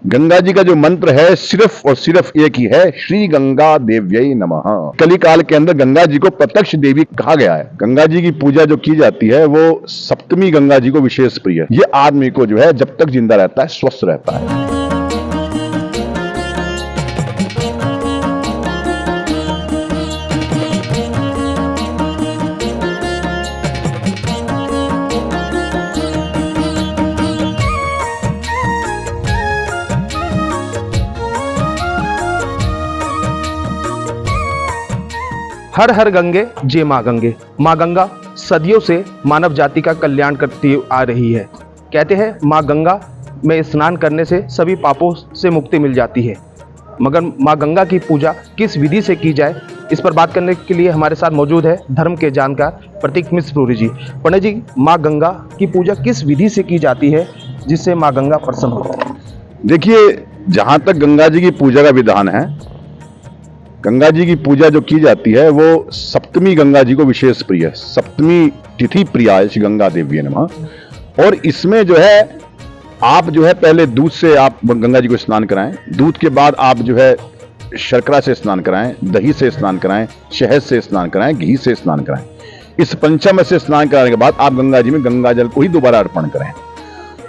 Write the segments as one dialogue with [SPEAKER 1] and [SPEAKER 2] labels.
[SPEAKER 1] गंगा जी का जो मंत्र है सिर्फ और सिर्फ एक ही है, श्री गंगा देव्यै नमः। कली काल के अंदर गंगा जी को प्रत्यक्ष देवी कहा गया है। गंगा जी की पूजा जो की जाती है वो सप्तमी गंगा जी को विशेष प्रिय है। ये आदमी को जो है जब तक जिंदा रहता है स्वस्थ रहता है।
[SPEAKER 2] हर हर गंगे जय माँ गंगे। माँ गंगा सदियों से मानव जाति का कल्याण करती आ रही है। कहते हैं माँ गंगा में स्नान करने से सभी पापों से मुक्ति मिल जाती है। मगर माँ गंगा की पूजा किस विधि से की जाए, इस पर बात करने के लिए हमारे साथ मौजूद है धर्म के जानकार प्रतीक मिश्र पुरी जी। पंडित जी, माँ गंगा की पूजा किस विधि से की जाती है जिससे माँ गंगा प्रसन्न होती है?
[SPEAKER 1] देखिए, जहां तक गंगा जी की पूजा का विधान है, गंगा जी की पूजा जो की जाती है वो सप्तमी गंगा जी को विशेष प्रिय है। सप्तमी तिथि प्रियाय श्री गंगा देवी नमः। और इसमें जो है आप जो है पहले दूध से आप गंगा जी को स्नान कराएं, दूध के बाद आप जो है शर्करा से स्नान कराएं, दही से स्नान कराएं, शहद से स्नान कराएं, घी से स्नान कराएं। इस पंचम से स्नान कराने के बाद आप गंगा जी में गंगा जल को ही दोबारा अर्पण करें।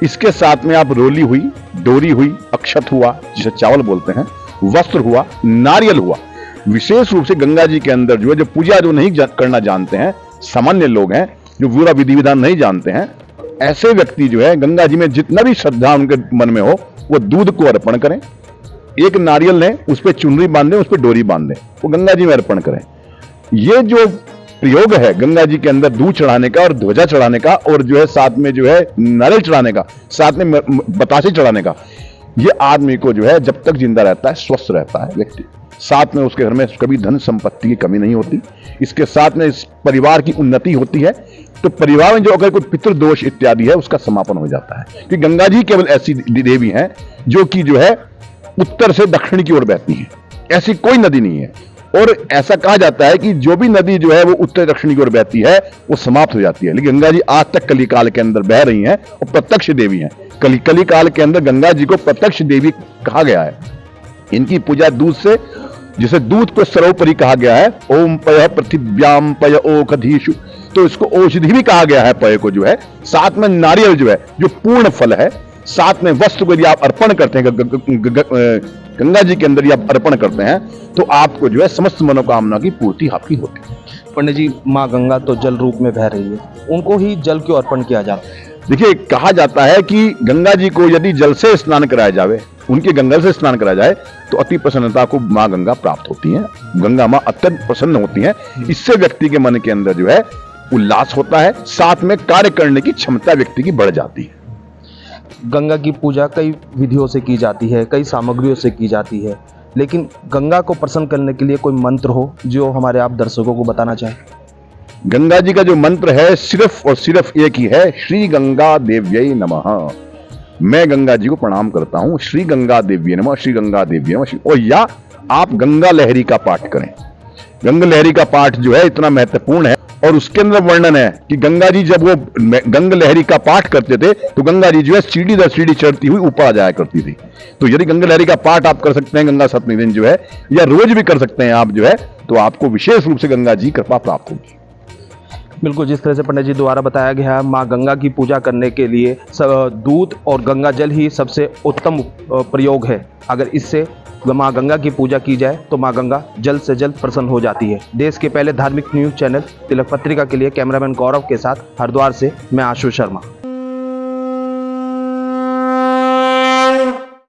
[SPEAKER 1] इसके साथ में आप रोली हुई, डोरी हुई, अक्षत हुआ जिसे चावल बोलते हैं, वस्त्र हुआ, नारियल हुआ। विशेष रूप से गंगा जी के अंदर जो है जो पूजा जो नहीं करना जानते हैं, सामान्य लोग हैं जो पूरा विधि विधान नहीं जानते हैं, ऐसे व्यक्ति जो है गंगा जी में जितना भी श्रद्धा उनके मन में हो वो दूध को अर्पण करें। एक नारियल लें, उस पर चुनरी बांधें, उस पर डोरी बांधें, वो गंगा जी में अर्पण करें। ये जो प्रयोग है गंगा जी के अंदर दूध चढ़ाने का और ध्वजा चढ़ाने का और जो है साथ में जो है नारियल चढ़ाने का, साथ में बतासे चढ़ाने का, ये आदमी को जो है जब तक जिंदा रहता है स्वस्थ रहता है व्यक्ति। साथ में उसके घर में कभी धन संपत्ति की कमी नहीं होती। इसके साथ में इस परिवार की उन्नति होती है। तो परिवार में जो अगर कोई पितृदोष इत्यादि है उसका समापन हो जाता है। कि गंगा जी केवल ऐसी देवी हैं जो कि जो है उत्तर से दक्षिण की ओर बहती हैं, ऐसी कोई नदी नहीं है। और ऐसा कहा जाता है कि जो भी नदी जो है वो उत्तर दक्षिण की ओर बहती है वो समाप्त हो जाती है, लेकिन गंगा जी आज तक कली काल के अंदर बह रही हैं और प्रत्यक्ष देवी हैं। कली काल के अंदर गंगा जी को प्रत्यक्ष देवी कहा गया है। इनकी पूजा दूध से, जिसे दूध को सर्वोपरि कहा गया है, ओम पय पृथिव्याम पय ओखधीषु, तो इसको औषधि भी कहा गया है पय को जो है। साथ में नारियल जो है जो पूर्ण फल है, साथ में वस्त्र को यदि आप अर्पण करते हैं गंगा जी के अंदर यदि आप अर्पण करते हैं तो आपको जो है समस्त मनोकामना की पूर्ति आपकी होती है।
[SPEAKER 2] पंडित जी, माँ गंगा तो जल रूप में बह रही है, उनको ही जल क्यों अर्पण किया जाता है?
[SPEAKER 1] देखिए, कहा जाता है कि गंगा जी को यदि जल से स्नान कराया जाए, उनके गंगा से स्नान कराया जाए तो अति प्रसन्नता को माँ गंगा प्राप्त होती है। गंगा माँ अत्यंत प्रसन्न होती है। इससे व्यक्ति के मन के अंदर जो है उल्लास होता है, साथ में कार्य करने की क्षमता व्यक्ति की बढ़ जाती है।
[SPEAKER 2] गंगा की पूजा कई विधियों से की जाती है, कई सामग्रियों से की जाती है, लेकिन गंगा को प्रसन्न करने के लिए कोई मंत्र हो जो हमारे आप दर्शकों को बताना चाहें?
[SPEAKER 1] गंगा जी का जो मंत्र है सिर्फ और सिर्फ एक ही है, श्री गंगा देव्यै नमः। मैं गंगा जी को प्रणाम करता हूं, श्री गंगा देव्यै नमः, श्री गंगा देव्यै नमः। और या आप गंगा लहरी का पाठ करें। गंगा लहरी का पाठ जो है इतना महत्वपूर्ण है और उसके अंदर वर्णन है कि गंगा जी जब वो गंगा लहरी का पाठ करते थे तो गंगा जी जो है सीढ़ी दर सीढ़ी चढ़ती हुई ऊपर आ जाया करती थी। तो यदि गंगा लहरी का पाठ आप कर सकते हैं गंगा सप्तमी दिन जो है, या रोज भी कर सकते हैं आप जो है, तो आपको विशेष रूप से गंगा जी कृपा प्राप्त होगी।
[SPEAKER 2] बिल्कुल, जिस तरह से पंडित जी द्वारा बताया गया है, माँ गंगा की पूजा करने के लिए दूध और गंगा जल ही सबसे उत्तम प्रयोग है। अगर इससे माँ गंगा की पूजा की जाए तो माँ गंगा जल्द से जल्द प्रसन्न हो जाती है। देश के पहले धार्मिक न्यूज़ चैनल तिलक पत्रिका के लिए कैमरामैन गौरव के साथ हरिद्वार से मैं आशु शर्मा।